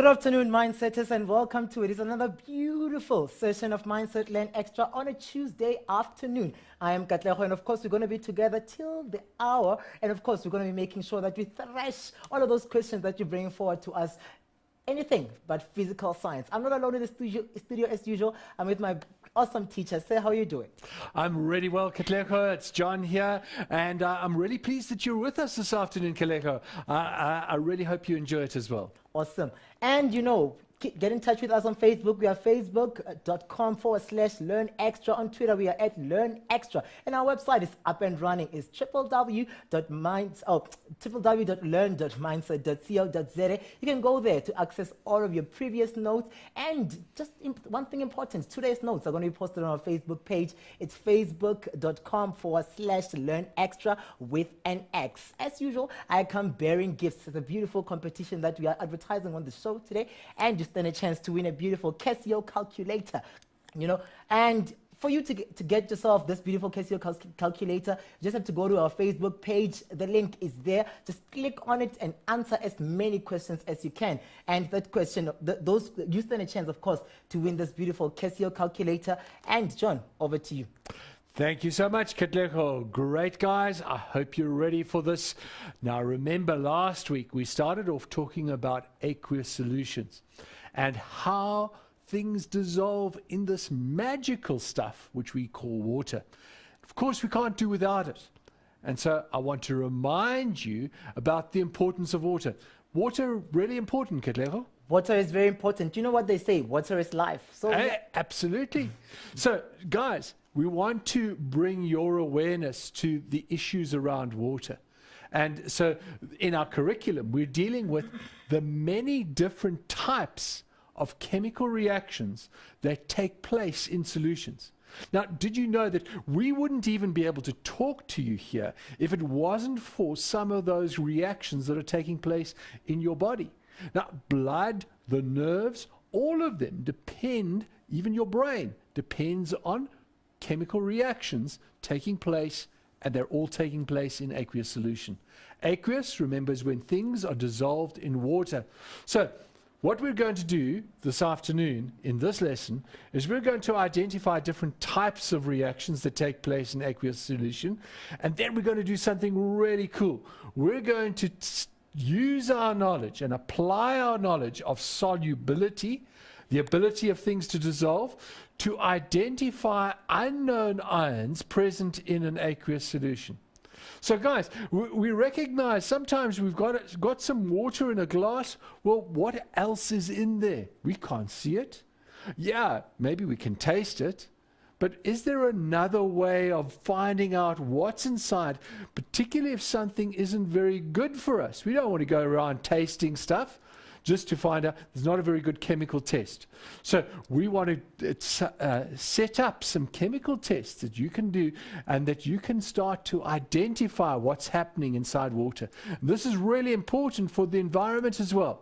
Good afternoon, Mindsetters, and welcome to it. It's another beautiful session of Mindset Learn Extra on a Tuesday afternoon. I am Katleho, and of course, we're going to be together till the hour. And of course, we're going to be making sure that we thrash all of those questions that you bring forward to us. Anything but physical science. I'm not alone in the studio as usual. I'm with my awesome teacher. Say, how are you doing? I'm really well, Katleko. It's John here, and I'm really pleased that you're with us this afternoon, Katleko. I really hope you enjoy it as well. Awesome. And you know, get in touch with us on Facebook. We are facebook.com/Learn Extra. On Twitter, we are at Learn Extra. And our website is up and running. It's www.learn.mindset.co.za. You can go there to access all of your previous notes. And just one thing important, today's notes are going to be posted on our Facebook page. It's facebook.com/Learn Extra with an X. As usual, I come bearing gifts. It's a beautiful competition that we are advertising on the show today. And just stand a chance to win a beautiful Casio calculator, you know. And for you to get yourself this beautiful Casio calculator, you just have to go to our Facebook page. The link is there. Just click on it and answer as many questions as you can. And that question, you stand a chance, of course, to win this beautiful Casio calculator. And John, over to you. Thank you so much, Katleko. Great, guys. I hope you're ready for this. Now, remember last week we started off talking about aqueous solutions and how things dissolve in this magical stuff which we call water. Of course, we can't do without it. And so I want to remind you about the importance of water. Water, really important, Katleko. Water is very important. You know what they say? Water is life. So absolutely. So, guys, we want to bring your awareness to the issues around water. And so in our curriculum, we're dealing with the many different types of chemical reactions that take place in solutions. Now, did you know that we wouldn't even be able to talk to you here if it wasn't for some of those reactions that are taking place in your body? Now, blood, the nerves, all of them depend, even your brain, depends on chemical reactions taking place, and they're all taking place in aqueous solution. Aqueous, remember, is when things are dissolved in water. So what we're going to do this afternoon in this lesson is we're going to identify different types of reactions that take place in aqueous solution, and then we're going to do something really cool. We're going to use our knowledge and apply our knowledge of solubility, the ability of things to dissolve, to identify unknown ions present in an aqueous solution. So guys, we recognize sometimes we've got some water in a glass. Well, what else is in there? We can't see it. Yeah, maybe we can taste it. But is there another way of finding out what's inside, particularly if something isn't very good for us? We don't want to go around tasting stuff just to find out. There's not a very good chemical test. So we want to set up some chemical tests that you can do and that you can start to identify what's happening inside water. This is really important for the environment as well.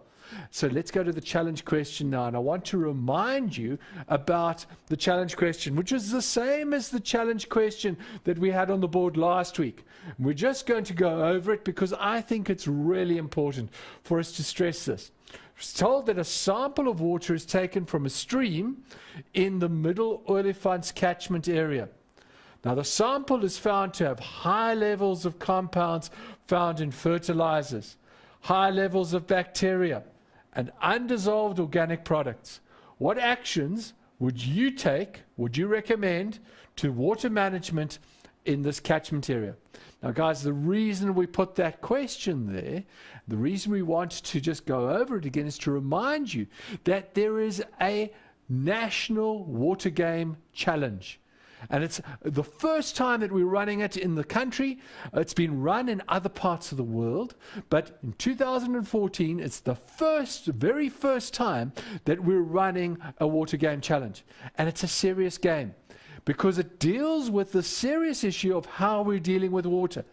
So let's go to the challenge question now, and I want to remind you about the challenge question, which is the same as the challenge question that we had on the board last week. We're just going to go over it because I think it's really important for us to stress this. It's told that a sample of water is taken from a stream in the Middle Olifants catchment area. Now, the sample is found to have high levels of compounds found in fertilizers, high levels of bacteria, and undissolved organic products. What actions would you take, would you recommend to water management in this catchment area? Now, guys, the reason we put that question there, the reason we want to just go over it again is to remind you that there is a national water game challenge. And it's the first time that we're running it in the country. It's been run in other parts of the world, but in 2014, it's the very first time that we're running a water game challenge. And it's a serious game because it deals with the serious issue of how we're dealing with water.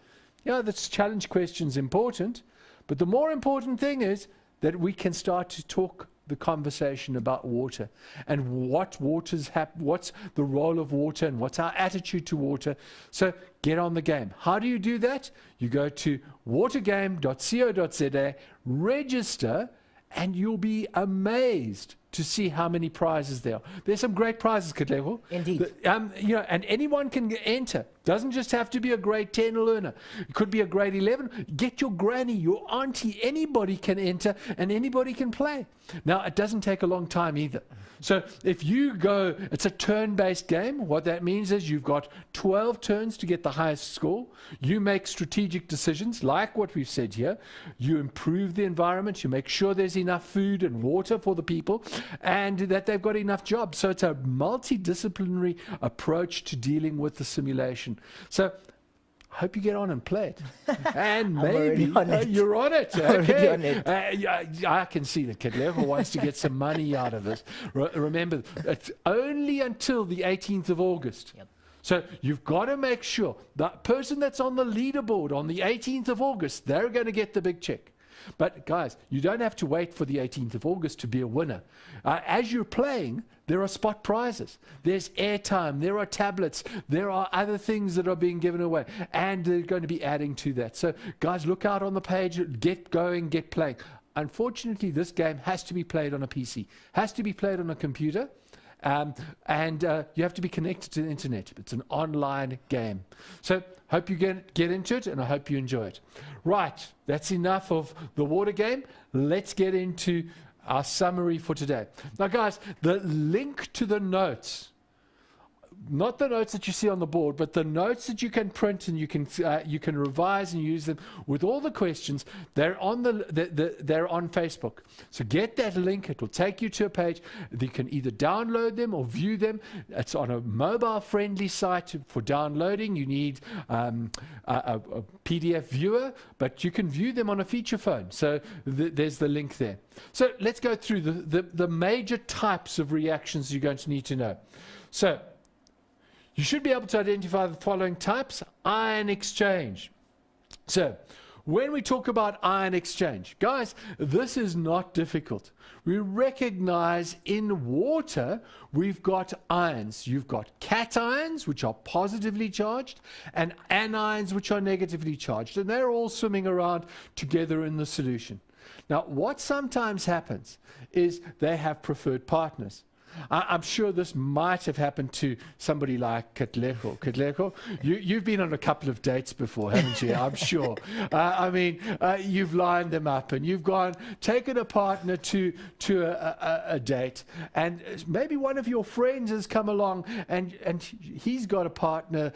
Yeah, this challenge question's important, but the more important thing is that we can start to talk the conversation about water and what's the role of water and what's our attitude to water. So get on the game. How do you do that? You go to watergame.co.za, register, and you'll be amazed to see how many prizes there are. There's some great prizes, Katlego. Indeed. You know, and anyone can enter. Doesn't just have to be a grade 10 learner. It could be a grade 11. Get your granny, your auntie, anybody can enter and anybody can play. Now, it doesn't take a long time either. So if you go, it's a turn-based game. What that means is you've got 12 turns to get the highest score. You make strategic decisions, like what we've said here. You improve the environment. You make sure there's enough food and water for the people, and that they've got enough jobs. So it's a multidisciplinary approach to dealing with the simulation. So I hope you get on and play it. And maybe you're on it. Okay. On it. I can see that Katlego wants to get some money out of this. Remember, it's only until the 18th of August. Yep. So you've got to make sure that person that's on the leaderboard on the 18th of August, they're going to get the big check. But guys, you don't have to wait for the 18th of August to be a winner. As you're playing, there are spot prizes. There's airtime, there are tablets, there are other things that are being given away, and they're going to be adding to that. So guys, look out on the page, get going, get playing. Unfortunately, this game has to be played on a PC, has to be played on a computer. And you have to be connected to the internet. It's an online game. So hope you get into it, and I hope you enjoy it. Right, that's enough of the water game. Let's get into our summary for today. Now guys, the link to the notes, not the notes that you see on the board, but the notes that you can print and you can revise and use them with all the questions. They're on they're on Facebook. So get that link. It will take you to a page. You can either download them or view them. It's on a mobile-friendly site for downloading. You need a PDF viewer, but you can view them on a feature phone. So there's the link there. So let's go through the major types of reactions you're going to need to know. So you should be able to identify the following types. Ion exchange. So when we talk about ion exchange, guys, this is not difficult. We recognize in water, we've got ions. You've got cations, which are positively charged, and anions, which are negatively charged. And they're all swimming around together in the solution. Now, what sometimes happens is they have preferred partners. I'm sure this might have happened to somebody like Katlego. Katlego, you've been on a couple of dates before, haven't you? I'm sure. I mean, you've lined them up and you've taken a partner to a date, and maybe one of your friends has come along and he's got a partner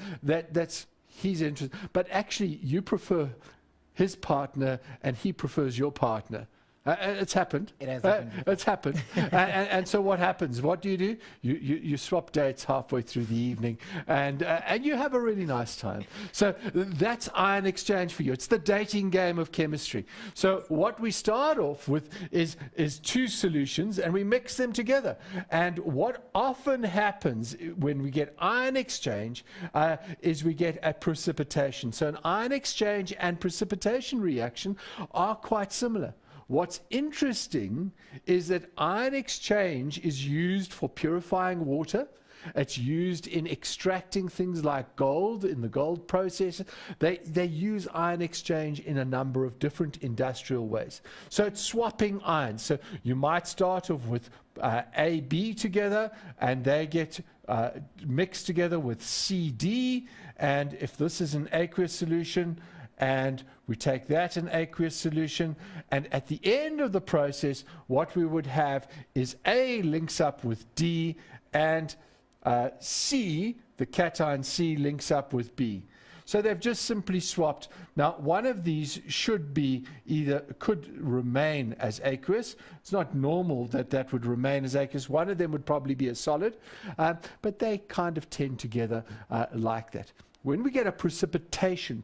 he's interested, but actually you prefer his partner and he prefers your partner. It's happened. It has happened. It's happened. And so what happens? What do? You swap dates halfway through the evening, and you have a really nice time. So that's ion exchange for you. It's the dating game of chemistry. So what we start off with is two solutions, and we mix them together. And what often happens when we get ion exchange is we get a precipitation. So an ion exchange and precipitation reaction are quite similar. What's interesting is that ion exchange is used for purifying water. It's used in extracting things like gold in the gold process. They use ion exchange in a number of different industrial ways. So it's swapping ions. So you might start off with AB together, and they get mixed together with CD. And if this is an aqueous solution, and we take that in aqueous solution, and at the end of the process, what we would have is A links up with D, and C, the cation C, links up with B. So they've just simply swapped. Now, one of these could remain as aqueous. It's not normal that would remain as aqueous. One of them would probably be a solid, but they kind of tend together like that. When we get a precipitation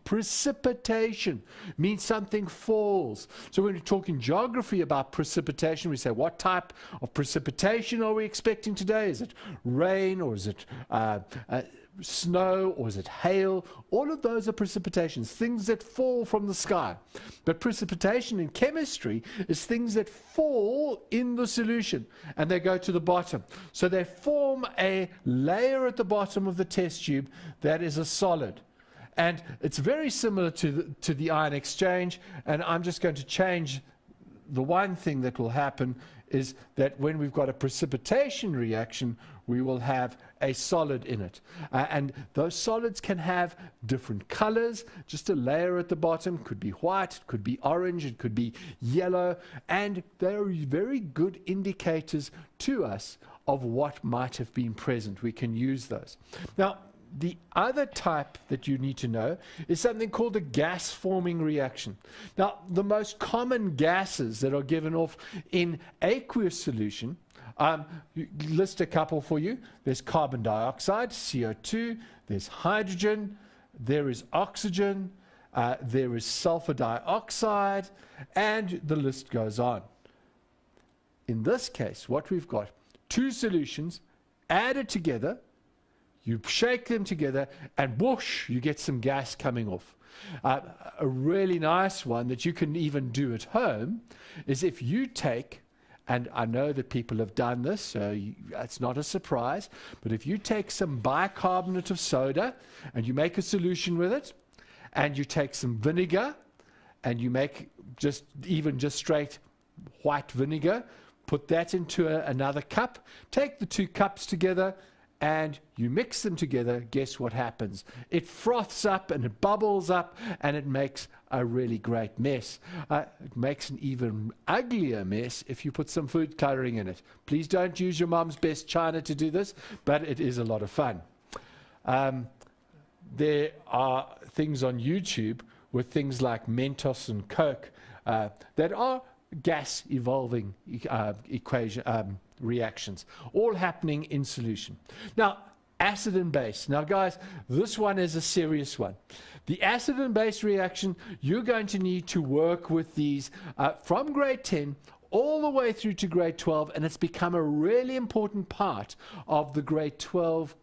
means something falls. So when we're talking geography about precipitation, we say, what type of precipitation are we expecting today? Is it rain, or is it snow, or is it hail? All of those are precipitations, things that fall from the sky. But precipitation in chemistry is things that fall in the solution and they go to the bottom. So they form a layer at the bottom of the test tube that is a solid. And it's very similar to the ion exchange, and I'm just going to change the one thing that will happen is that when we've got a precipitation reaction, we will have a solid in it. And those solids can have different colors. Just a layer at the bottom could be white, it could be orange, it could be yellow, and they're very good indicators to us of what might have been present. We can use those. Now, the other type that you need to know is something called a gas-forming reaction. Now, the most common gases that are given off in aqueous solution, list a couple for you. There's carbon dioxide, CO2, there's hydrogen, there is oxygen, there is sulfur dioxide, and the list goes on. In this case, what we've got, two solutions added together, you shake them together, and whoosh, you get some gas coming off. A really nice one that you can even do at home is if you take, and I know that people have done this, so it's not a surprise, but if you take some bicarbonate of soda and you make a solution with it, and you take some vinegar, and you make just straight white vinegar, put that into another cup, take the two cups together, and you mix them together, guess what happens? It froths up and it bubbles up and it makes a really great mess. It makes an even uglier mess if you put some food coloring in it. Please don't use your mom's best china to do this, but it is a lot of fun. There are things on YouTube with things like Mentos and Coke that are gas evolving reactions, all happening in solution. Now, acid and base. Now, guys, this one is a serious one. The acid and base reaction, you're going to need to work with these from grade 10 all the way through to grade 12, and it's become a really important part of the grade 12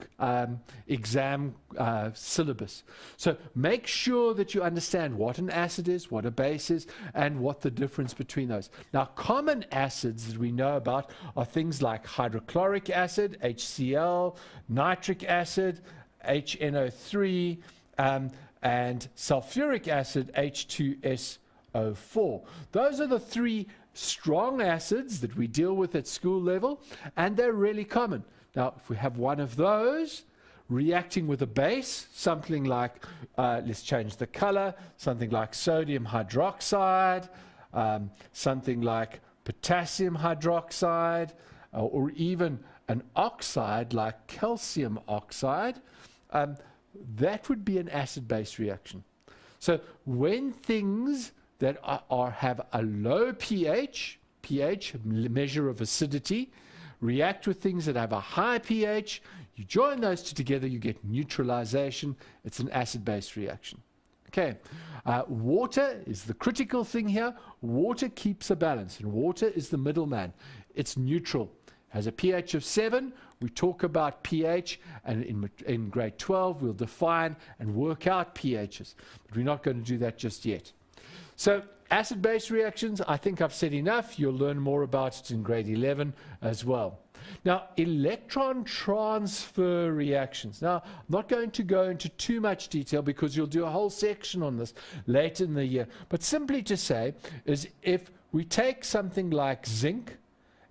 exam syllabus. So make sure that you understand what an acid is, what a base is, and what the difference between those. Now, common acids that we know about are things like hydrochloric acid, HCl, nitric acid, HNO3, and sulfuric acid, H2SO4. Those are the three strong acids that we deal with at school level, and they're really common. Now, if we have one of those reacting with a base, something like, let's change the color, something like sodium hydroxide, something like potassium hydroxide, or even an oxide like calcium oxide, that would be an acid-base reaction. So when things that have a low pH, measure of acidity, react with things that have a high pH, you join those two together, you get neutralization. It's an acid-base reaction. Okay, water is the critical thing here. Water keeps a balance, and water is the middleman. It's neutral. Has a pH of 7. We talk about pH, and in grade 12 we'll define and work out pHs, but we're not going to do that just yet. So acid-base reactions, I think I've said enough. You'll learn more about it in grade 11 as well. Now, electron transfer reactions. Now, I'm not going to go into too much detail because you'll do a whole section on this later in the year. But simply to say is if we take something like zinc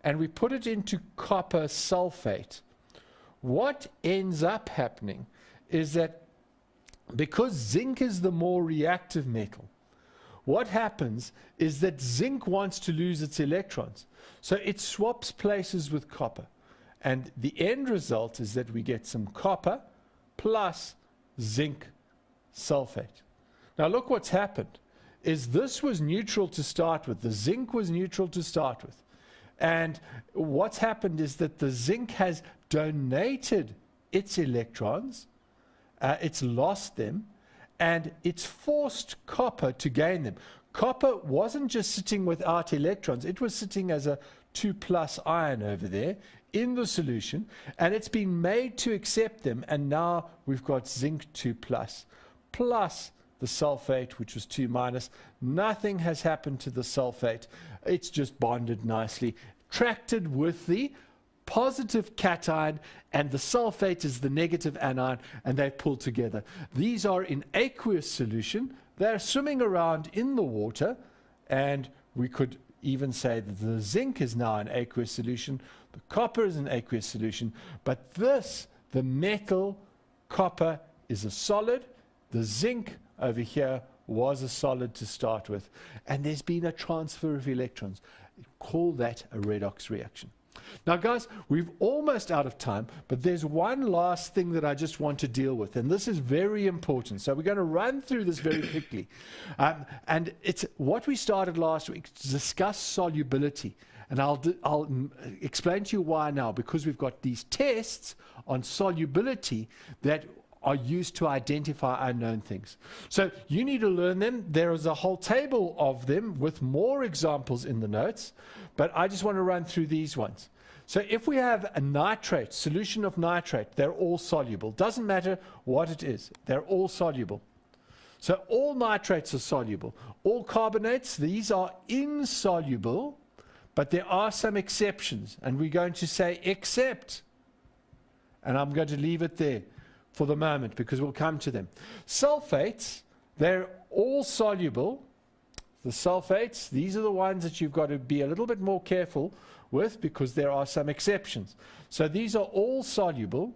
and we put it into copper sulfate, what ends up happening is that because zinc is the more reactive metal, what happens is that zinc wants to lose its electrons. So it swaps places with copper. And the end result is that we get some copper plus zinc sulfate. Now look what's happened. Is this was neutral to start with. The zinc was neutral to start with. And what's happened is that the zinc has donated its electrons. It's lost them. And it's forced copper to gain them. Copper wasn't just sitting without electrons, it was sitting as a 2+ ion over there in the solution, and it's been made to accept them, and now we've got zinc 2+ plus the sulfate, which was 2-. Nothing has happened to the sulfate. It's just bonded nicely, attracted with the positive cation, and the sulfate is the negative anion, and they pull together. These are in aqueous solution. They're swimming around in the water, and we could even say that the zinc is now an aqueous solution, the copper is an aqueous solution, but this, the metal copper, is a solid. The zinc over here was a solid to start with, and there's been a transfer of electrons. Call that a redox reaction. Now guys, we're almost out of time, but there's one last thing that I just want to deal with, and this is very important. So we're going to run through this very quickly. And it's what we started last week, to discuss solubility. And I'll explain to you why now, because we've got these tests on solubility that are used to identify unknown things. So you need to learn them. There is a whole table of them with more examples in the notes, but I just want to run through these ones. So if we have a nitrate, solution of nitrate, they're all soluble. Doesn't matter what it is, they're all soluble. So all nitrates are soluble. All carbonates, these are insoluble, but there are some exceptions, and we're going to say except. And I'm going to leave it there for the moment because we'll come to them. Sulfates, they're all soluble. The sulfates, these are the ones that you've got to be a little bit more careful with because there are some exceptions. So these are all soluble.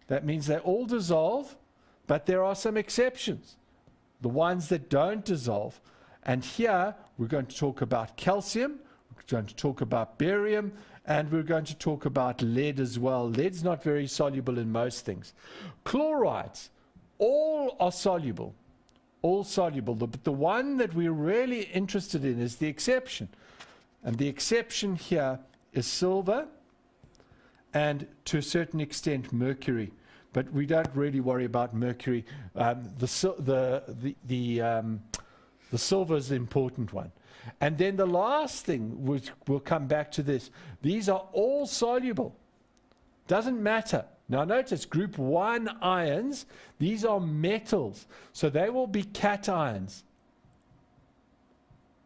That means they all dissolve, but there are some exceptions. The ones that don't dissolve. And here we're going to talk about calcium, we're going to talk about barium, and we're going to talk about lead as well. Lead's not very soluble in most things. Chlorides, all are soluble. All soluble. But the one that we're really interested in is the exception. And the exception here is silver and to a certain extent mercury. But we don't really worry about mercury. The silver is the important one. And then the last thing, which we'll come back to this, these are all soluble. Doesn't matter. Now notice group 1 ions, these are metals. So they will be cations.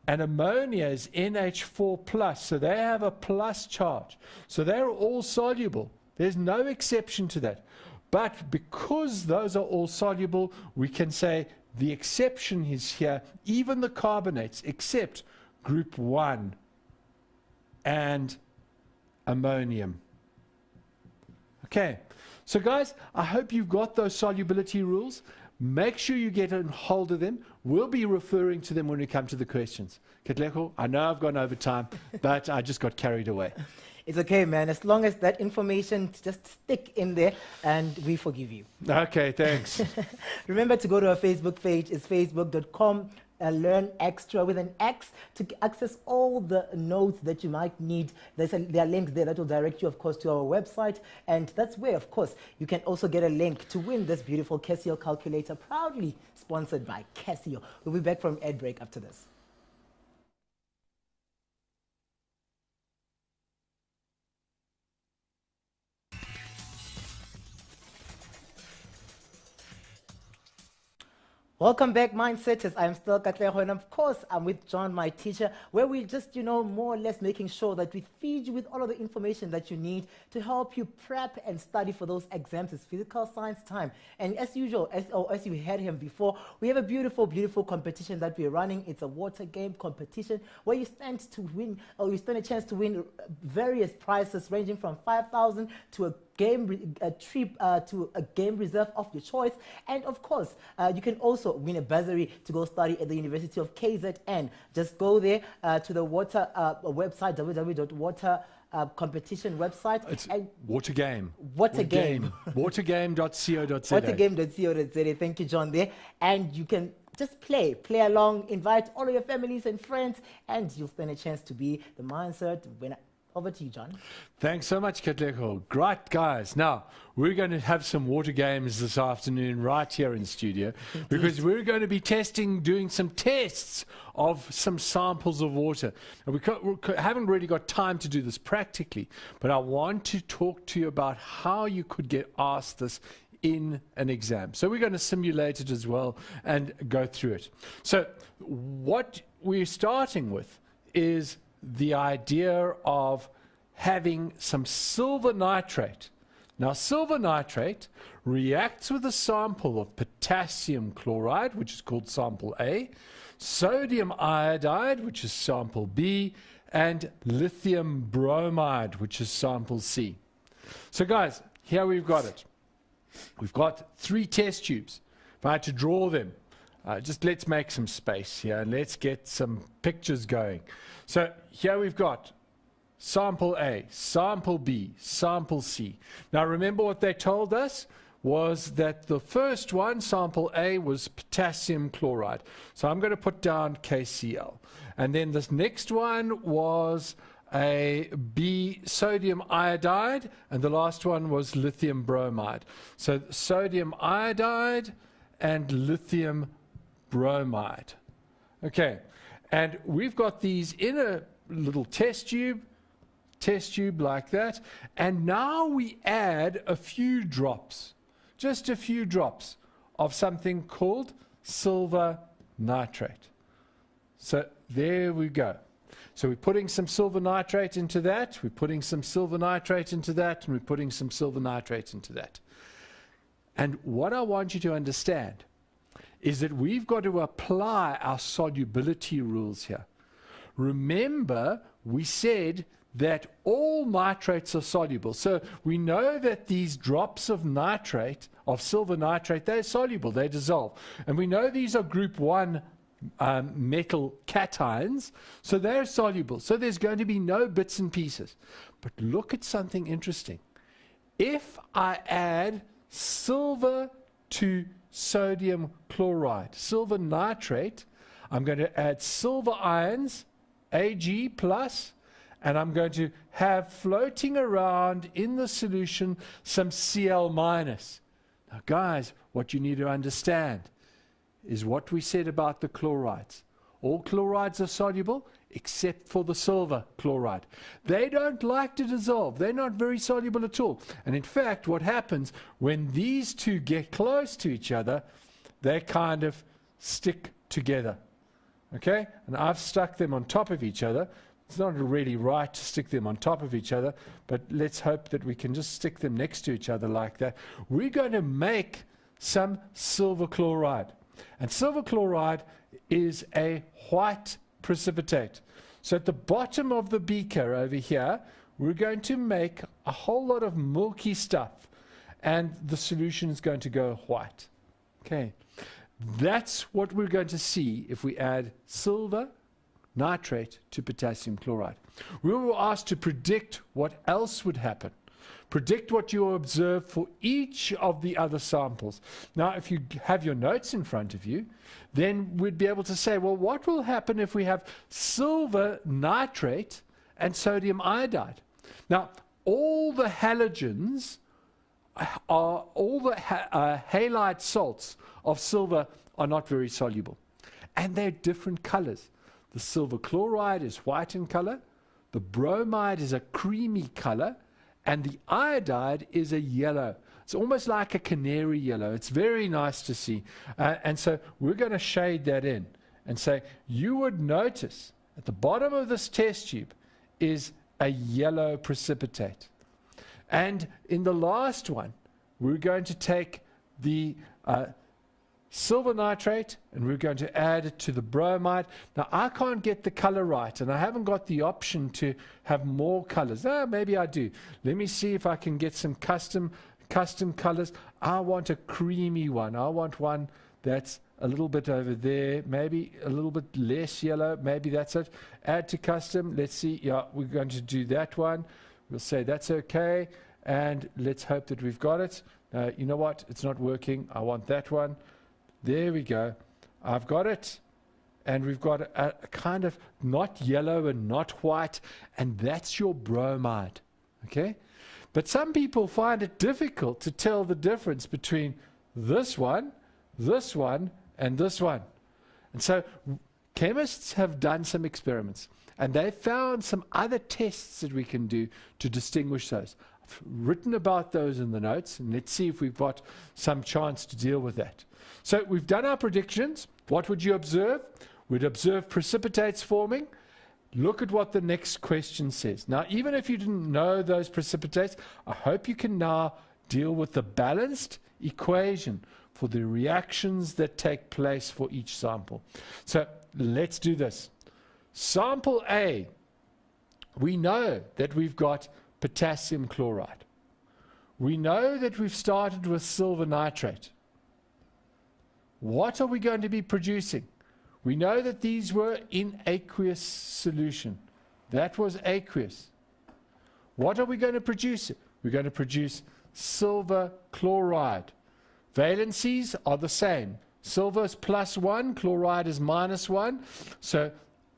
And ammonia is NH4 plus, so they have a plus charge. So they're all soluble. There's no exception to that. But because those are all soluble, we can say the exception is here, even the carbonates, except group 1 and ammonium. Okay, so guys, I hope you've got those solubility rules. Make sure you get a hold of them. We'll be referring to them when we come to the questions. Katlego, I know I've gone over time, but I just got carried away. It's okay, man, as long as that information just stick in there, and we forgive you. Okay, thanks. Remember to go to our Facebook page. It's facebook.com Learn Extra with an X to access all the notes that you might need. There are links there that will direct you, of course, to our website. And that's where, of course, you can also get a link to win this beautiful Casio calculator, proudly sponsored by Casio. We'll be back from ad break after this. Welcome back, Mindsetters. I'm still Katlego, and of course, I'm with John, my teacher, where we just, more or less making sure that we feed you with all of the information that you need to help you prep and study for those exams. It's physical science time. And as usual, as you heard him before, we have a beautiful, beautiful competition that we're running. It's a water game competition where you stand to win, or you stand a chance to win various prizes ranging from 5,000 to a trip to a game reserve of your choice. And of course, you can also win a bursary to go study at the University of KZN. Just go there to the water website, www.water competition website. It's Water Game. Watergame.co.za. Watergame.co.za. Thank you, John, there. And you can just play along, invite all of your families and friends, and you'll stand a chance to be the Mindset winner. Over to you, John. Thanks so much, Katlego. Great, guys. Now, we're going to have some water games this afternoon right here in studio because we're going to be doing some tests of some samples of water. And we haven't really got time to do this practically, but I want to talk to you about how you could get asked this in an exam. So we're going to simulate it as well and go through it. So what we're starting with is the idea of having some silver nitrate. Now, silver nitrate reacts with a sample of potassium chloride, which is called sample A. sodium iodide, which is sample B, and lithium bromide, which is sample C. So guys, here we've got it. We've got 3 test tubes. If I had to draw them, just let's make some space here and let's get some pictures going. So here we've got sample A, sample B, sample C. Now remember what they told us was that the first one, sample A, was potassium chloride. So I'm going to put down KCl. And then this next one was a B, sodium iodide, and the last one was lithium bromide. So sodium iodide and lithium bromide. Okay, and we've got these in a little test tube like that, and now we add a few drops, just a few drops of something called silver nitrate. So there we go. So we're putting some silver nitrate into that, we're putting some silver nitrate into that, and we're putting some silver nitrate into that. And what I want you to understand is that we've got to apply our solubility rules here. Remember, we said that all nitrates are soluble. So we know that these drops of nitrate, of silver nitrate, they're soluble, they dissolve. And we know these are group 1 metal cations, so they're soluble. So there's going to be no bits and pieces. But look at something interesting. If I add silver to sodium chloride, silver nitrate, I'm going to add silver ions, Ag plus, and I'm going to have floating around in the solution some Cl minus. Now guys, what you need to understand is what we said about the chlorides. All chlorides are soluble except for the silver chloride. They don't like to dissolve. They're not very soluble at all. And in fact, what happens when these two get close to each other, they kind of stick together. Okay? And I've stuck them on top of each other. It's not really right to stick them on top of each other, but let's hope that we can just stick them next to each other like that. We're going to make some silver chloride. And silver chloride is a white precipitate. So at the bottom of the beaker over here, we're going to make a whole lot of milky stuff, and the solution is going to go white. Okay, that's what we're going to see if we add silver nitrate to potassium chloride. We were asked to predict what else would happen. Predict what you observe for each of the other samples. Now, if you have your notes in front of you, then we'd be able to say, well, what will happen if we have silver nitrate and sodium iodide? Now, all the halogens are, all the halide salts of silver are not very soluble. And they're different colors. The silver chloride is white in color, the bromide is a creamy color, and the iodide is a yellow. It's almost like a canary yellow. It's very nice to see. And so we're going to shade that in and say, you would notice at the bottom of this test tube is a yellow precipitate. And in the last one, we're going to take the silver nitrate and we're going to add it to the bromide. Now I can't get the color right and I haven't got the option to have more colors. Maybe I do. Let me see if I can get some custom colors. I want a creamy one. I want one that's a little bit over there, maybe a little bit less yellow. Maybe that's it. Add to custom. Let's see. Yeah, we're going to do that one. We'll say that's okay. And let's hope that we've got it. You know what? It's not working. I want that one. There we go. I've got it. And we've got a kind of not yellow and not white. And that's your bromide. Okay? But some people find it difficult to tell the difference between this one, and this one. And so chemists have done some experiments. And they've found some other tests that we can do to distinguish those. I've written about those in the notes. And let's see if we've got some chance to deal with that. So we've done our predictions. What would you observe? We'd observe precipitates forming. Look at what the next question says. Now, even if you didn't know those precipitates, I hope you can now deal with the balanced equation for the reactions that take place for each sample. So let's do this. Sample A, we know that we've got potassium chloride. We know that we've started with silver nitrate. What are we going to be producing? We know that these were in aqueous solution. That was aqueous. What are we going to produce? We're going to produce silver chloride. Valencies are the same. Silver is +1, chloride is -1,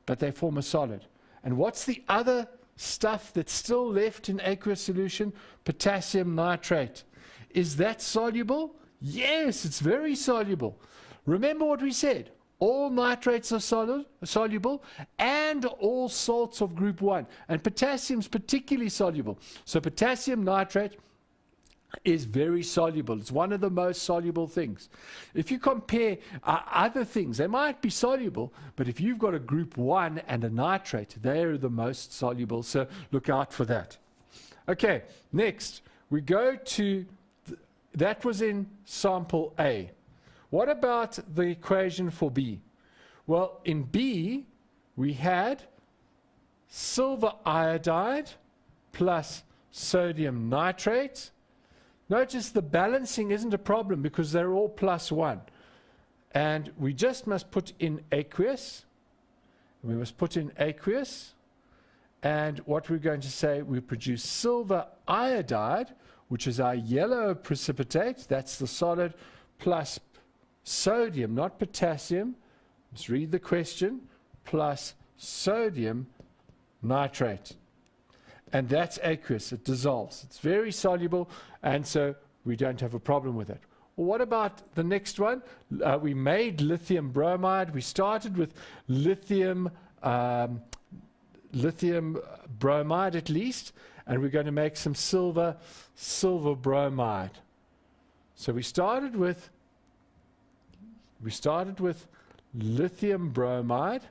but they form a solid. And what's the other stuff that's still left in aqueous solution? Potassium nitrate. Is that soluble? Yes, it's very soluble. Remember what we said. All nitrates are soluble, and all salts of group 1. And potassium's particularly soluble. So potassium nitrate is very soluble. It's one of the most soluble things. If you compare other things, they might be soluble, but if you've got a group 1 and a nitrate, they're the most soluble, so look out for that. Okay, next, we go to, that was in sample A. What about the equation for B? Well, in B, we had silver iodide plus sodium nitrate. Notice the balancing isn't a problem because they're all +1. And we just must put in aqueous. We must put in aqueous. And what we're going to say, we produce silver iodide, which is our yellow precipitate. That's the solid, plus sodium, not potassium. Let's read the question. Plus sodium nitrate. And that's aqueous. It dissolves. It's very soluble, and so we don't have a problem with it. Well, what about the next one? We made lithium bromide. We started with lithium bromide at least, and we're going to make some silver bromide. So we started with lithium bromide,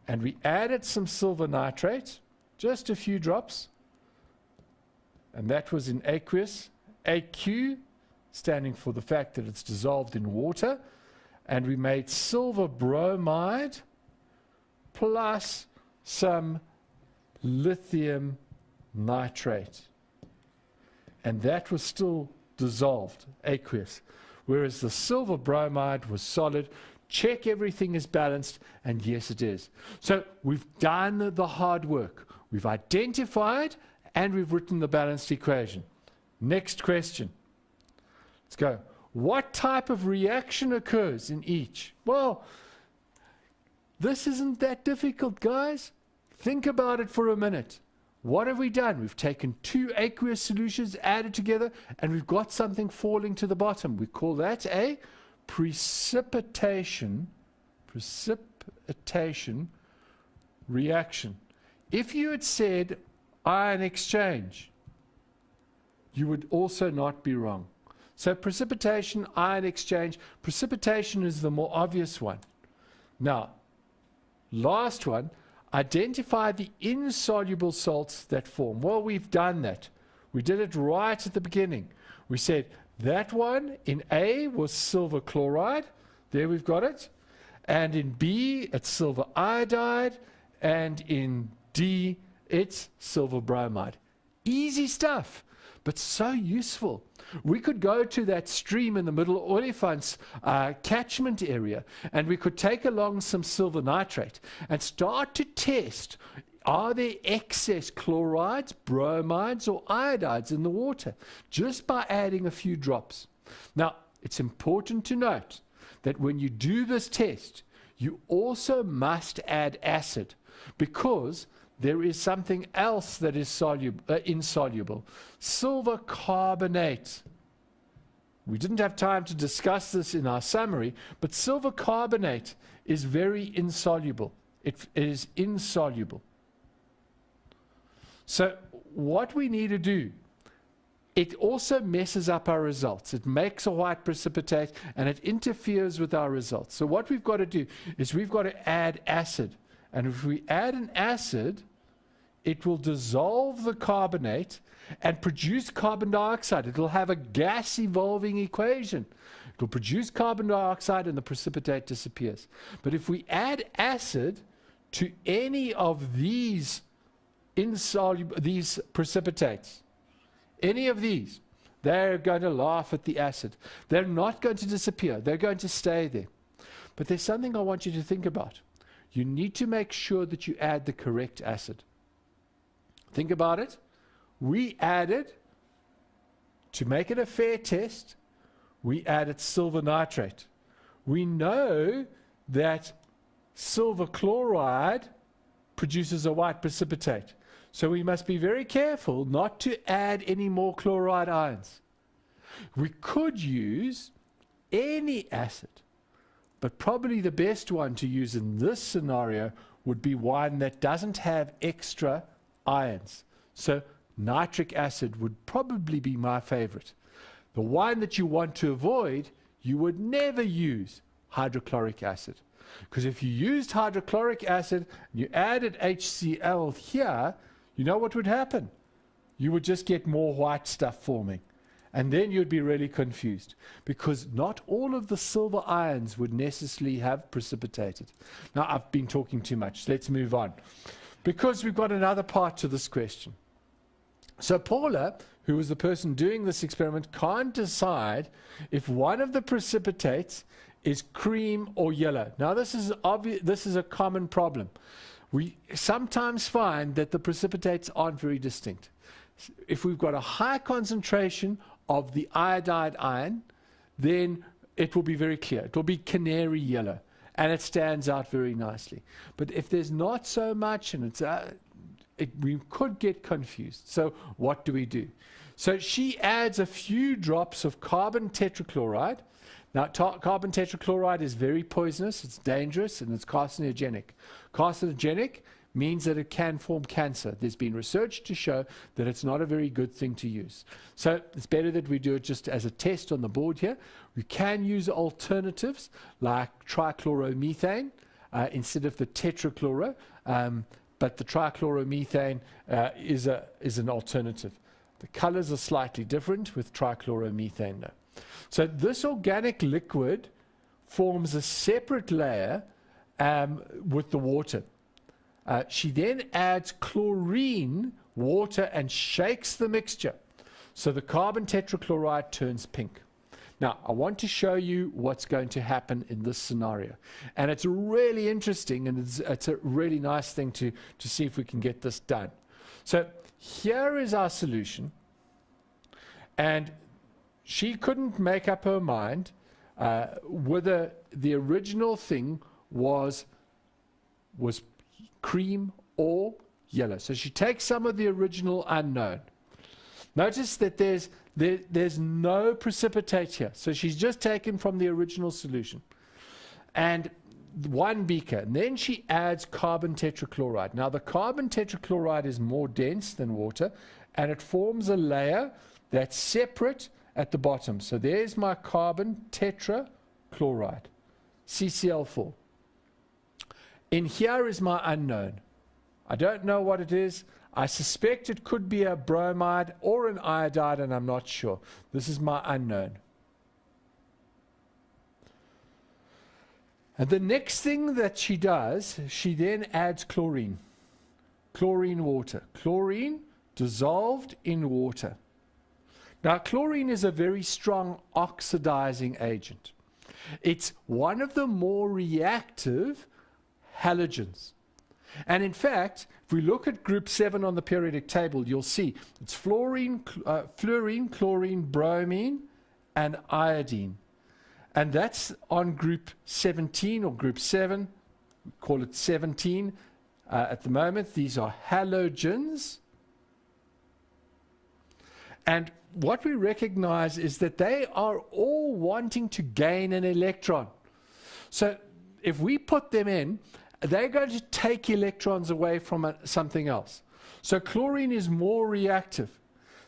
and we added some silver nitrate. Just a few drops, and that was in aqueous, AQ, standing for the fact that it's dissolved in water, and we made silver bromide plus some lithium nitrate, and that was still dissolved, aqueous, whereas the silver bromide was solid. Check everything is balanced, and yes, it is. So we've done the hard work. We've identified and we've written the balanced equation. Next question. Let's go. What type of reaction occurs in each? Well, this isn't that difficult, guys. Think about it for a minute. What have we done? We've taken 2 aqueous solutions, added together, and we've got something falling to the bottom. We call that a precipitation reaction. If you had said ion exchange, you would also not be wrong. So precipitation, ion exchange, precipitation is the more obvious one. Now, last one, identify the insoluble salts that form. Well, we've done that. We did it right at the beginning. We said that one in A was silver chloride. There we've got it. And in B, it's silver iodide. And in D, it's silver bromide. Easy stuff, but so useful. We could go to that stream in the Middle Olifants catchment area, and we could take along some silver nitrate and start to test, are there excess chlorides, bromides, or iodides in the water, just by adding a few drops. Now, it's important to note that when you do this test, you also must add acid, because there is something else that is insoluble. Silver carbonate. We didn't have time to discuss this in our summary, but silver carbonate is very insoluble. It is insoluble. So what we need to do, it also messes up our results. It makes a white precipitate, and it interferes with our results. So what we've got to do is we've got to add acid. And if we add an acid, it will dissolve the carbonate and produce carbon dioxide. It will have a gas evolving equation. It will produce carbon dioxide and the precipitate disappears. But if we add acid to any of these these precipitates, any of these, they're going to laugh at the acid. They're not going to disappear. They're going to stay there. But there's something I want you to think about. You need to make sure that you add the correct acid. Think about it. We added, to make it a fair test, we added silver nitrate. We know that silver chloride produces a white precipitate. So we must be very careful not to add any more chloride ions. We could use any acid, but probably the best one to use in this scenario would be one that doesn't have extra ions. So nitric acid would probably be my favorite. The one that you want to avoid, you would never use hydrochloric acid. Because if you used hydrochloric acid and you added HCl here, you know what would happen? You would just get more white stuff forming. And then you'd be really confused, because not all of the silver ions would necessarily have precipitated. Now, I've been talking too much. Let's move on, because we've got another part to this question. So Paula, who was the person doing this experiment, can't decide if one of the precipitates is cream or yellow. Now, this is obvious. This is a common problem. We sometimes find that the precipitates aren't very distinct. If we've got a high concentration of the iodide ion, then it will be very clear. It will be canary yellow, and it stands out very nicely. But if there's not so much, and we could get confused. So what do we do? So she adds a few drops of carbon tetrachloride. Now, carbon tetrachloride is very poisonous, it's dangerous, and it's carcinogenic. Carcinogenic means that it can form cancer. There's been research to show that it's not a very good thing to use. So it's better that we do it just as a test on the board here. We can use alternatives like trichloromethane instead of the tetrachloro, but the trichloromethane is an alternative. The colors are slightly different with trichloromethane now. So this organic liquid forms a separate layer with the water. She then adds chlorine water and shakes the mixture. So the carbon tetrachloride turns pink. Now, I want to show you what's going to happen in this scenario. And it's really interesting, and it's a really nice thing to see if we can get this done. So here is our solution. And she couldn't make up her mind whether the original thing was cream or yellow. So she takes some of the original unknown. Notice that there's no precipitate here. So she's just taken from the original solution. And one beaker. And then she adds carbon tetrachloride. Now the carbon tetrachloride is more dense than water, and it forms a layer that's separate at the bottom. So there's my carbon tetrachloride, CCl4. In here is my unknown. I don't know what it is. I suspect it could be a bromide or an iodide, and I'm not sure. This is my unknown. And the next thing that she does, she then adds chlorine. Chlorine water. Chlorine dissolved in water. Now, chlorine is a very strong oxidizing agent. It's one of the more reactive halogens. And in fact, if we look at group 7 on the periodic table, you'll see it's fluorine, chlorine, bromine, and iodine. And that's on group 17 or group 7. We call it 17 at the moment. These are halogens. And what we recognize is that they are all wanting to gain an electron. So if we put them in, they're going to take electrons away from something else. So chlorine is more reactive.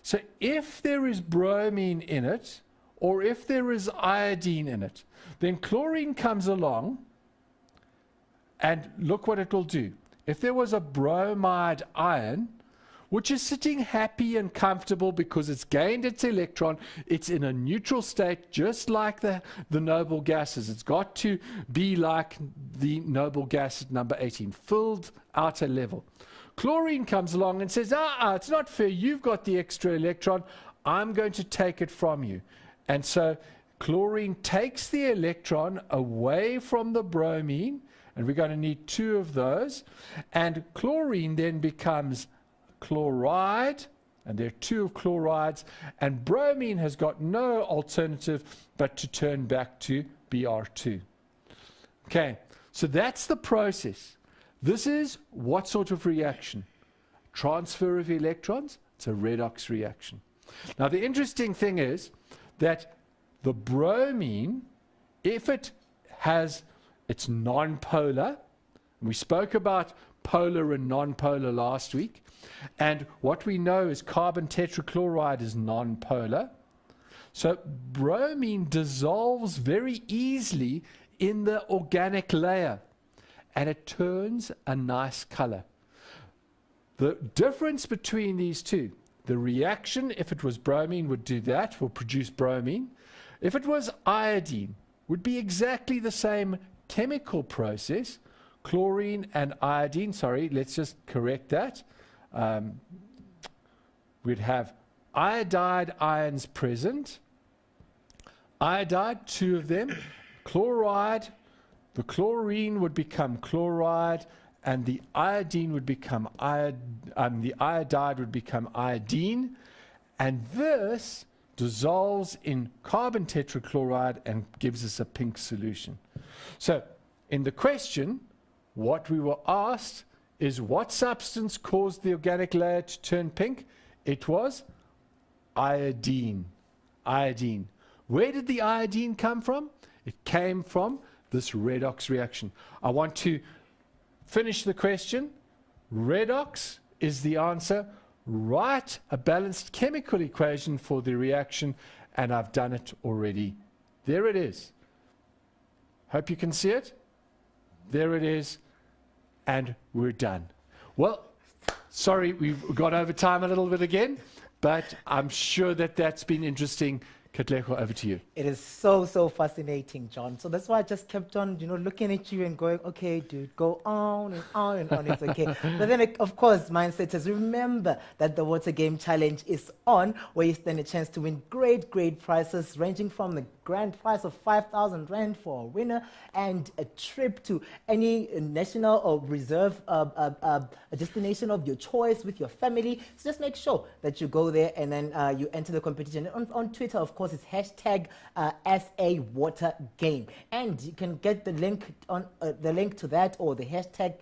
So if there is bromine in it, or if there is iodine in it, then chlorine comes along, and look what it will do. If there was a bromide ion, which is sitting happy and comfortable because it's gained its electron. It's in a neutral state, just like the noble gases. It's got to be like the noble gas at number 18, filled outer level. Chlorine comes along and says, it's not fair. You've got the extra electron. I'm going to take it from you. And so chlorine takes the electron away from the bromine, and we're going to need 2 of those. And chlorine then becomes chloride, and there are 2 of chlorides, and bromine has got no alternative but to turn back to Br2. Okay, so that's the process. This is what sort of reaction? Transfer of electrons. It's a redox reaction. Now the interesting thing is that the bromine, if it's non-polar, and we spoke about polar and non-polar last week, and what we know is carbon tetrachloride is non-polar. So bromine dissolves very easily in the organic layer, and it turns a nice color. The difference between these two, the reaction, if it was bromine, would do that, will produce bromine. If it was iodine, would be exactly the same chemical process. Chlorine and iodine, sorry, let's just correct that. We'd have iodide ions present. Iodide, 2 of them. Chloride, the chlorine would become chloride, and the iodine would become the iodide would become iodine, and this dissolves in carbon tetrachloride and gives us a pink solution. So in the question, what we were asked is what substance caused the organic layer to turn pink? It was iodine. Iodine. Where did the iodine come from? It came from this redox reaction. I want to finish the question. Redox is the answer. Write a balanced chemical equation for the reaction, and I've done it already. There it is. Hope you can see it. There it is, and we're done. Well, sorry, we've gone over time a little bit again, but I'm sure that that's been interesting. Katlego, over to you. It is so fascinating, John. So that's why I just kept on, looking at you and going, okay, dude, go on and on and on. It's okay. But then, of course, mindset is remember that the Water Game Challenge is on, where you stand a chance to win great prizes ranging from the grand prize of 5,000 Rand for a winner and a trip to any national or reserve a destination of your choice with your family. So just make sure that you go there and then you enter the competition. On Twitter, of course, it's hashtag #SAWaterGame. And you can get the link to that or the hashtag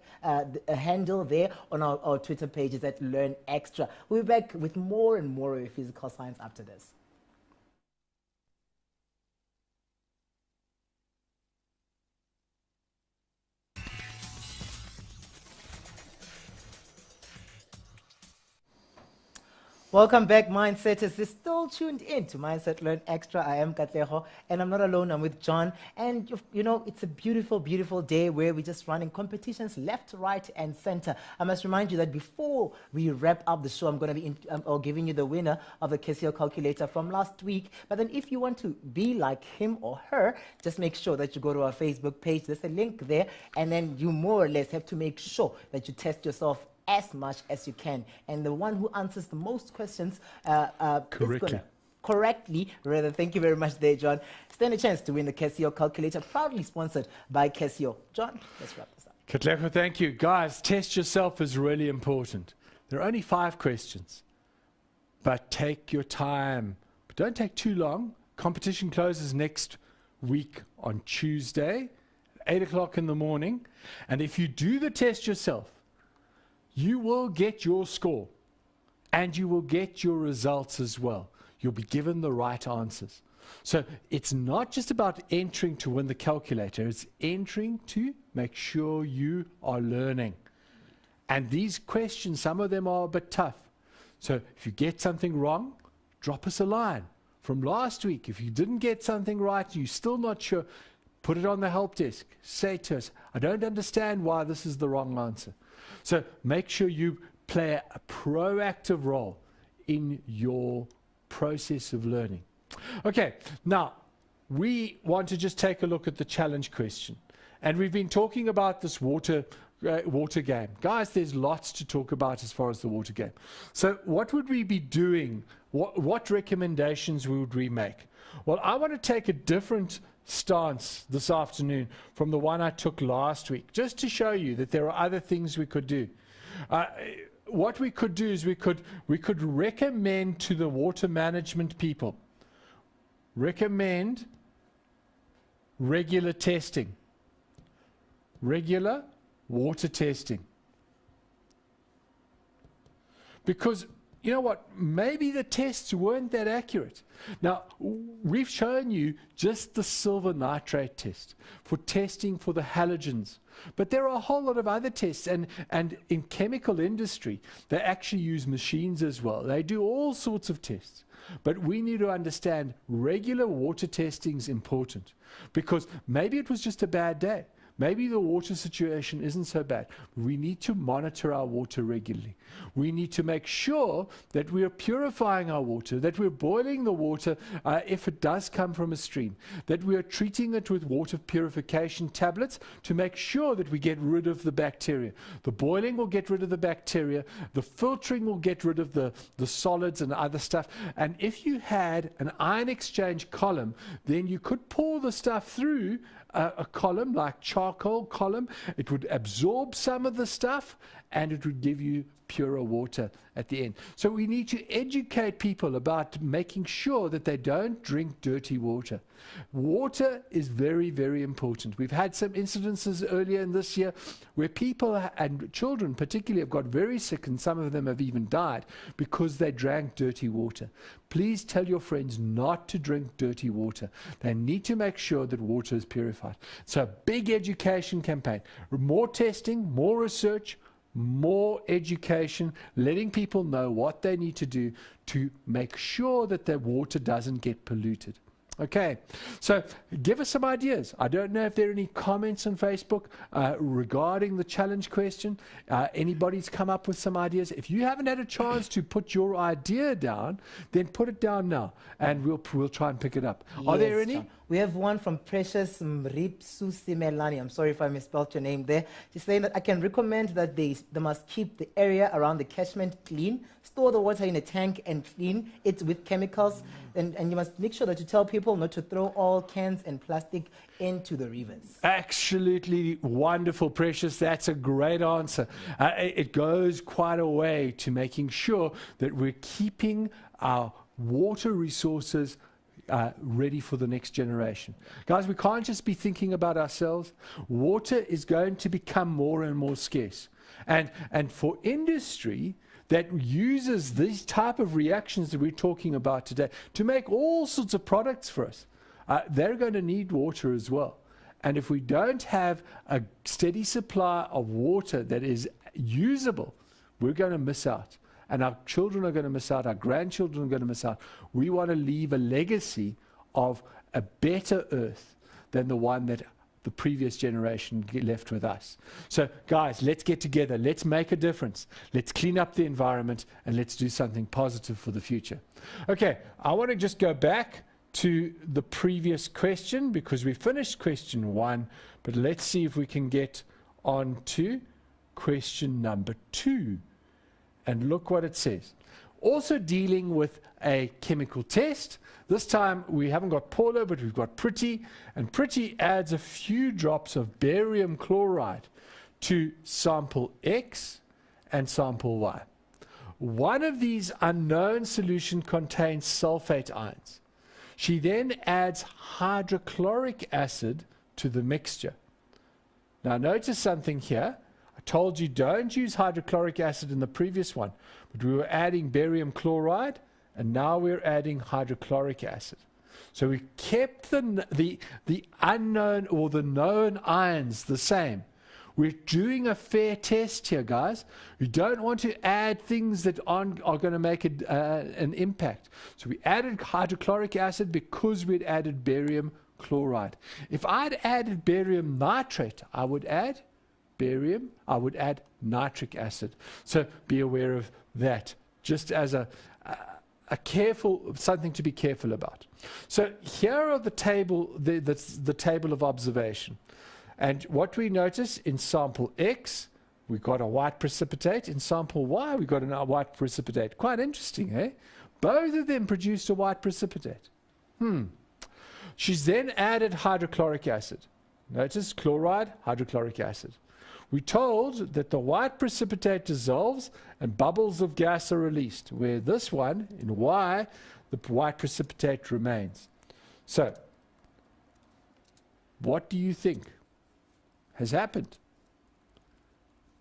handle there on our Twitter pages at Learn Extra. We'll be back with more and more of physical science after this. Welcome back, Mindsetters. You're still tuned in to Mindset Learn Extra. I am Katlego, and I'm not alone. I'm with John. And, it's a beautiful day where we're just running competitions left, right, and center. I must remind you that before we wrap up the show, I'm going to be giving you the winner of the Casio calculator from last week. But then if you want to be like him or her, just make sure that you go to our Facebook page. There's a link there. And then you more or less have to make sure that you test yourself as much as you can, and the one who answers the most questions correctly, thank you very much there, John, stand a chance to win the Casio calculator, proudly sponsored by Casio. John, let's wrap this up. Katlego, thank you. Guys, test yourself is really important. There are only 5 questions, but take your time. But don't take too long. Competition closes next week on Tuesday, 8 o'clock in the morning, and if you do the test yourself, you will get your score and you will get your results as well. You'll be given the right answers. So it's not just about entering to win the calculator, it's entering to make sure you are learning. And these questions, some of them are a bit tough. So if you get something wrong, drop us a line. From last week, if you didn't get something right, you're still not sure, put it on the help desk. Say to us, I don't understand why this is the wrong answer. So make sure you play a proactive role in your process of learning. Okay, now we want to just take a look at the challenge question. And we've been talking about this water game. Guys, there's lots to talk about as far as the water game. So what would we be doing? What recommendations would we make? Well, I want to take a different stance this afternoon from the one I took last week, just to show you that there are other things we could do. What we could do is we could recommend to the water management people, recommend regular testing, regular water testing. Because you know what, maybe the tests weren't that accurate. Now, we've shown you just the silver nitrate test for testing for the halogens. But there are a whole lot of other tests, and in chemical industry, they actually use machines as well. They do all sorts of tests. But we need to understand regular water testing is important, because maybe it was just a bad day. Maybe the water situation isn't so bad. We need to monitor our water regularly. We need to make sure that we are purifying our water, that we're boiling the water if it does come from a stream, that we are treating it with water purification tablets to make sure that we get rid of the bacteria. The boiling will get rid of the bacteria. The filtering will get rid of the solids and other stuff. And if you had an ion exchange column, then you could pour the stuff through a column like charcoal column. It would absorb some of the stuff and it would give you purer water at the end. So we need to educate people about making sure that they don't drink dirty water. Water is very, very important. We've had some incidences earlier in this year where people and children particularly have got very sick, and some of them have even died because they drank dirty water. Please tell your friends not to drink dirty water. They need to make sure that water is purified. So big education campaign, more testing, more research, more education, letting people know what they need to do to make sure that their water doesn't get polluted. Okay, so give us some ideas. I don't know if there are any comments on Facebook regarding the challenge question. Anybody's come up with some ideas. If you haven't had a chance to put your idea down, then put it down now, and we'll try and pick it up. Yes, are there any? John. We have one from Precious Mripsu Simelani. I'm sorry if I misspelled your name there. She's saying that I can recommend that they must keep the area around the catchment clean, store the water in a tank and clean it with chemicals, and you must make sure that you tell people not to throw all cans and plastic into the rivers. Absolutely wonderful, Precious. That's a great answer. It goes quite a way to making sure that we're keeping our water resources ready for the next generation. Guys, we can't just be thinking about ourselves. Water is going to become more and more scarce. And for industry that uses these type of reactions that we're talking about today to make all sorts of products for us, they're going to need water as well. And if we don't have a steady supply of water that is usable, we're going to miss out. And our children are going to miss out, our grandchildren are going to miss out. We want to leave a legacy of a better earth than the one that the previous generation left with us. So guys, let's get together, let's make a difference, let's clean up the environment, and let's do something positive for the future. Okay, I want to just go back to the previous question because we finished question 1, but let's see if we can get on to question number 2. And look what it says. Also dealing with a chemical test. This time we haven't got Paula, but we've got Pretty. And Pretty adds a few drops of barium chloride to sample X and sample Y. One of these unknown solution contains sulfate ions. She then adds hydrochloric acid to the mixture. Now notice something here. I told you don't use hydrochloric acid in the previous one, but we were adding barium chloride, and now we're adding hydrochloric acid. So we kept the unknown or the known ions the same. We're doing a fair test here, guys. We don't want to add things that are going to make an impact. So we added hydrochloric acid because we'd added barium chloride. If I'd added barium nitrate, I would add barium, I would add nitric acid. So be aware of that, just as a something to be careful about. So here are the table of observation. And what we notice in sample X, we got a white precipitate. In sample Y, we got a white precipitate. Quite interesting, eh? Both of them produced a white precipitate. She's then added hydrochloric acid. Notice chloride, hydrochloric acid. We're told that the white precipitate dissolves and bubbles of gas are released, where this one, in Y, the white precipitate remains. So, what do you think has happened?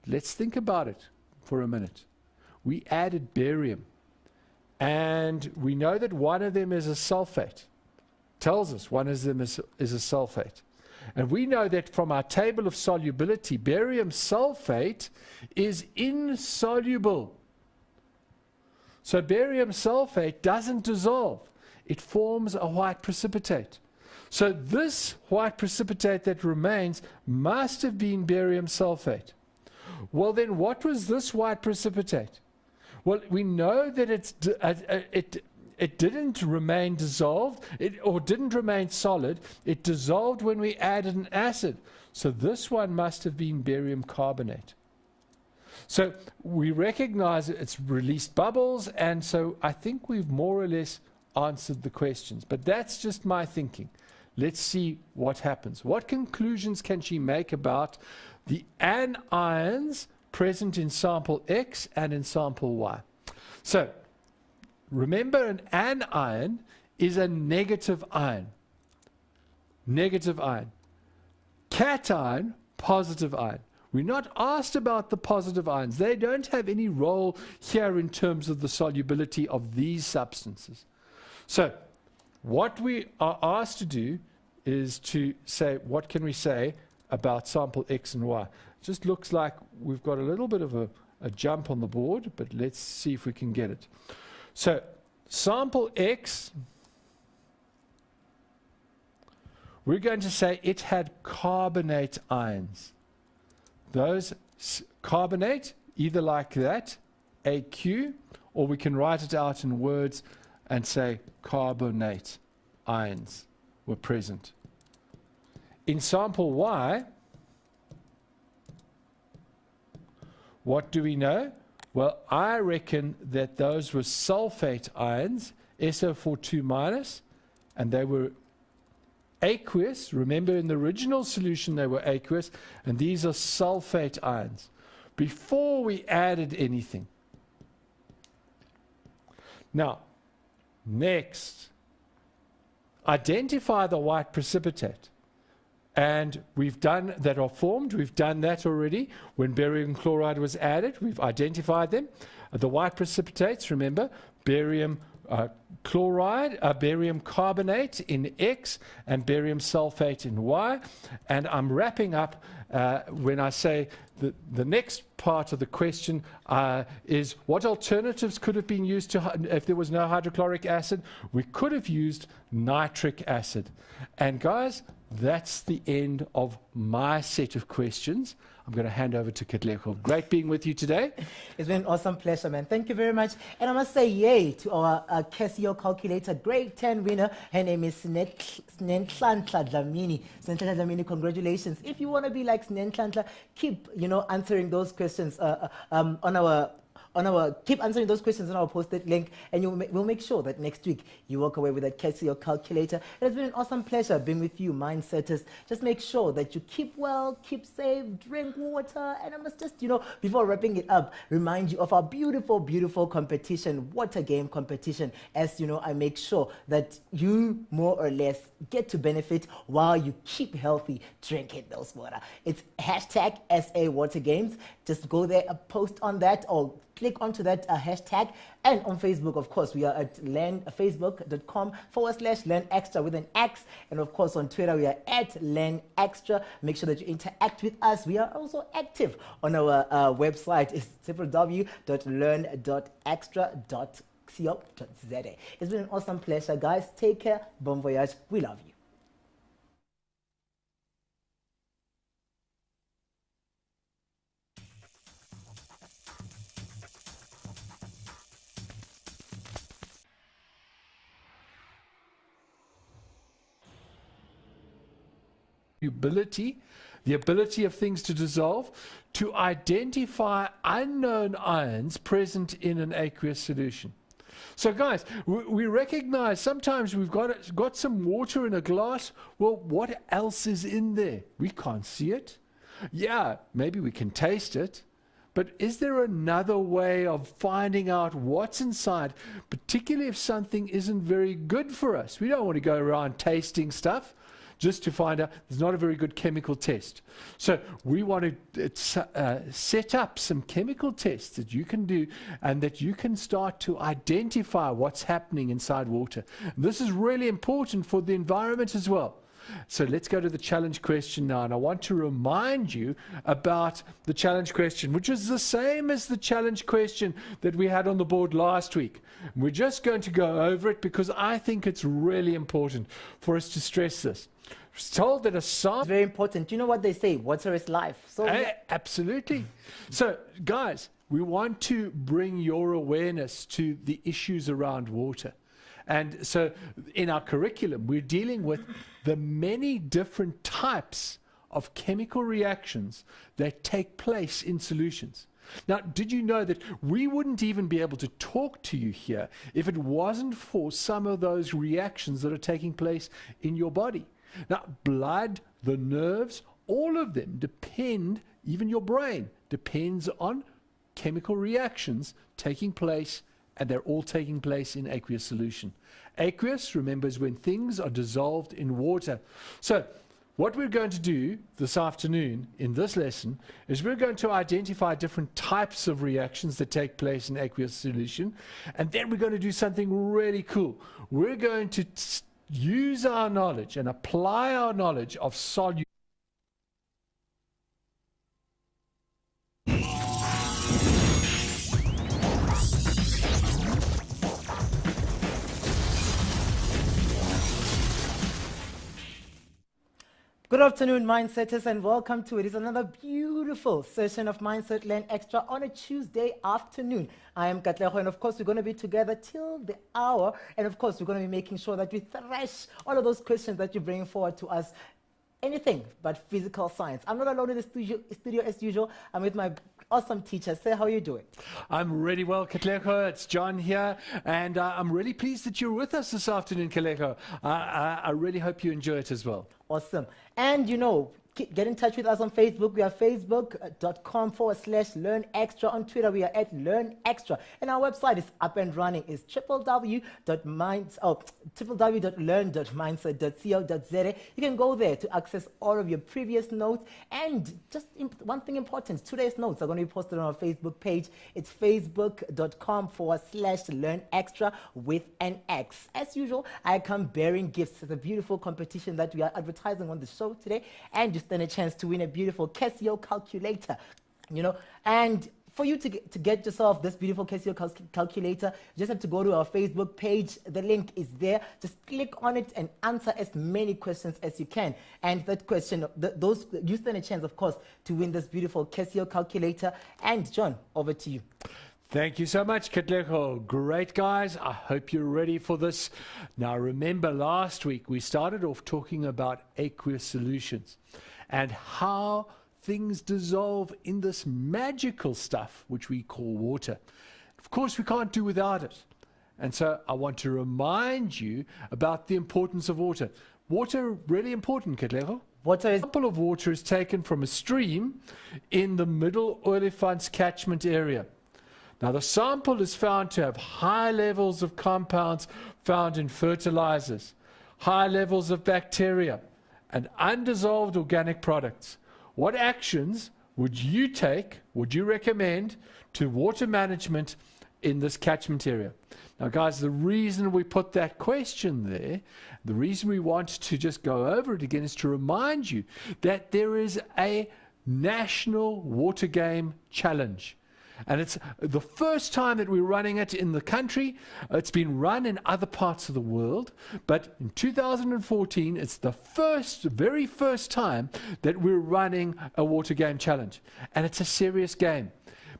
Let's think about it for a minute. We added barium, and we know that one of them is a sulfate. Tells us one of them is a sulfate. And we know that from our table of solubility, barium sulfate is insoluble. So barium sulfate doesn't dissolve. It forms a white precipitate. So this white precipitate that remains must have been barium sulfate. Well, then what was this white precipitate? Well, we know that it didn't remain dissolved, or didn't remain solid. It dissolved when we added an acid. So this one must have been barium carbonate. So we recognize it's released bubbles, and so I think we've more or less answered the questions. But that's just my thinking. Let's see what happens. What conclusions can she make about the anions present in sample X and in sample Y? So remember, an anion is a negative ion. Negative ion. Cation, positive ion. We're not asked about the positive ions. They don't have any role here in terms of the solubility of these substances. So what we are asked to do is to say, what can we say about sample X and Y? It just looks like we've got a little bit of a jump on the board, but let's see if we can get it. So sample X, we're going to say it had carbonate ions. Those carbonate, either like that, AQ, or we can write it out in words and say carbonate ions were present. In sample Y, what do we know? Well, I reckon that those were sulfate ions, SO42 minus, and they were aqueous. Remember, in the original solution they were aqueous, and these are sulfate ions. Before we added anything. Now, next, identify the white precipitate. And we've done that, are formed. We've done that already when barium chloride was added. We've identified them. The white precipitates, remember, barium chloride, barium carbonate in X and barium sulfate in Y. And I'm wrapping up when I say the next part of the question is what alternatives could have been used to, if there was no hydrochloric acid? We could have used nitric acid. And guys, that's the end of my set of questions. I'm going to hand over to Katlego. Great being with you today. It's been an awesome pleasure, man. Thank you very much. And I must say yay to our Casio calculator, grade 10 winner. Her name is Snentlantla Dlamini. Snentlantla Dlamini, congratulations. If you want to be like Snentlantla, keep, answering those questions keep answering those questions on our posted link, and we'll make sure that next week you walk away with a Casio calculator. It has been an awesome pleasure being with you, mindsetters. Just make sure that you keep well, keep safe, drink water, and I must just, before wrapping it up, remind you of our beautiful, beautiful competition, water game competition. As I make sure that you more or less get to benefit while you keep healthy drinking those water. It's hashtag SA Water Games. Just go there, post on that, or click onto that hashtag. And on Facebook, of course, we are at facebook.com/LearnExtra with an X. And of course, on Twitter, we are at LearnExtra. Make sure that you interact with us. We are also active on our website. It's www.learn.extra.co.za. It's been an awesome pleasure, guys. Take care. Bon voyage. We love you. solubility, the ability of things to dissolve, to identify unknown ions present in an aqueous solution. So guys, we recognize sometimes we've got some water in a glass. Well, what else is in there? We can't see it. Yeah, maybe we can taste it. But is there another way of finding out what's inside, particularly if something isn't very good for us? We don't want to go around tasting stuff just to find out. There's not a very good chemical test. So we want to set up some chemical tests that you can do and that you can start to identify what's happening inside water. And this is really important for the environment as well. So let's go to the challenge question now, and I want to remind you about the challenge question, which is the same as the challenge question that we had on the board last week. We're just going to go over it because I think it's really important for us to stress this. It's told that a sample... It's very important. You know what they say, water is life. So absolutely. So guys, we want to bring your awareness to the issues around water. And so in our curriculum, we're dealing with the many different types of chemical reactions that take place in solutions. Now, did you know that we wouldn't even be able to talk to you here if it wasn't for some of those reactions that are taking place in your body? Now, blood, the nerves, all of them depend, even your brain, depends on chemical reactions taking place, and they're all taking place in aqueous solution. Aqueous, remember, is when things are dissolved in water. So what we're going to do this afternoon in this lesson is we're going to identify different types of reactions that take place in aqueous solution, and then we're going to do something really cool. We're going to use our knowledge and apply our knowledge of solubility. Good afternoon, Mindsetters, and welcome to it. It's another beautiful session of Mindset Learn Extra on a Tuesday afternoon. I am Katlego, and of course, we're going to be together till the hour. And of course, we're going to be making sure that we thrash all of those questions that you bring forward to us. Anything but physical science. I'm not alone in the studio as usual. I'm with my awesome teacher. Say, how are you doing? I'm really well, Katlego. It's John here, and I'm really pleased that you're with us this afternoon, Katlego. I really hope you enjoy it as well. Awesome. And you know, get in touch with us on Facebook. We are facebook.com/Learn Extra. On Twitter, we are at Learn Extra. And our website is up and running. It's www.learn.mindset.co.za. You can go there to access all of your previous notes. And just one thing important, today's notes are going to be posted on our Facebook page. It's facebook.com/Learn Extra with an X. As usual, I come bearing gifts. It's a beautiful competition that we are advertising on the show today. And stand a chance to win a beautiful Casio calculator, you know. And for you to get yourself this beautiful Casio calculator, you just have to go to our Facebook page. The link is there. Just click on it and answer as many questions as you can. And that question, you stand a chance, of course, to win this beautiful Casio calculator. And John, over to you. Thank you so much, Katlego. Great, guys. I hope you're ready for this. Now, remember last week we started off talking about aqueous solutions and how things dissolve in this magical stuff which we call water. Of course, we can't do without it. And so I want to remind you about the importance of water. Water, really important, Katlego. Water is... A sample of water is taken from a stream in the Middle Olifants catchment area. Now, the sample is found to have high levels of compounds found in fertilizers, high levels of bacteria, and undissolved organic products. What actions would you take, would you recommend to water management in this catchment area? Now, guys, the reason we put that question there, the reason we want to just go over it again is to remind you that there is a national water game challenge. And it's the first time that we're running it in the country. It's been run in other parts of the world, but in 2014, it's the very first time that we're running a water game challenge. And it's a serious game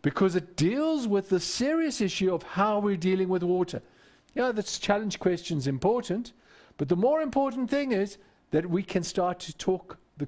because it deals with the serious issue of how we're dealing with water. Yeah, this challenge question is important, but the more important thing is that we can start to talk the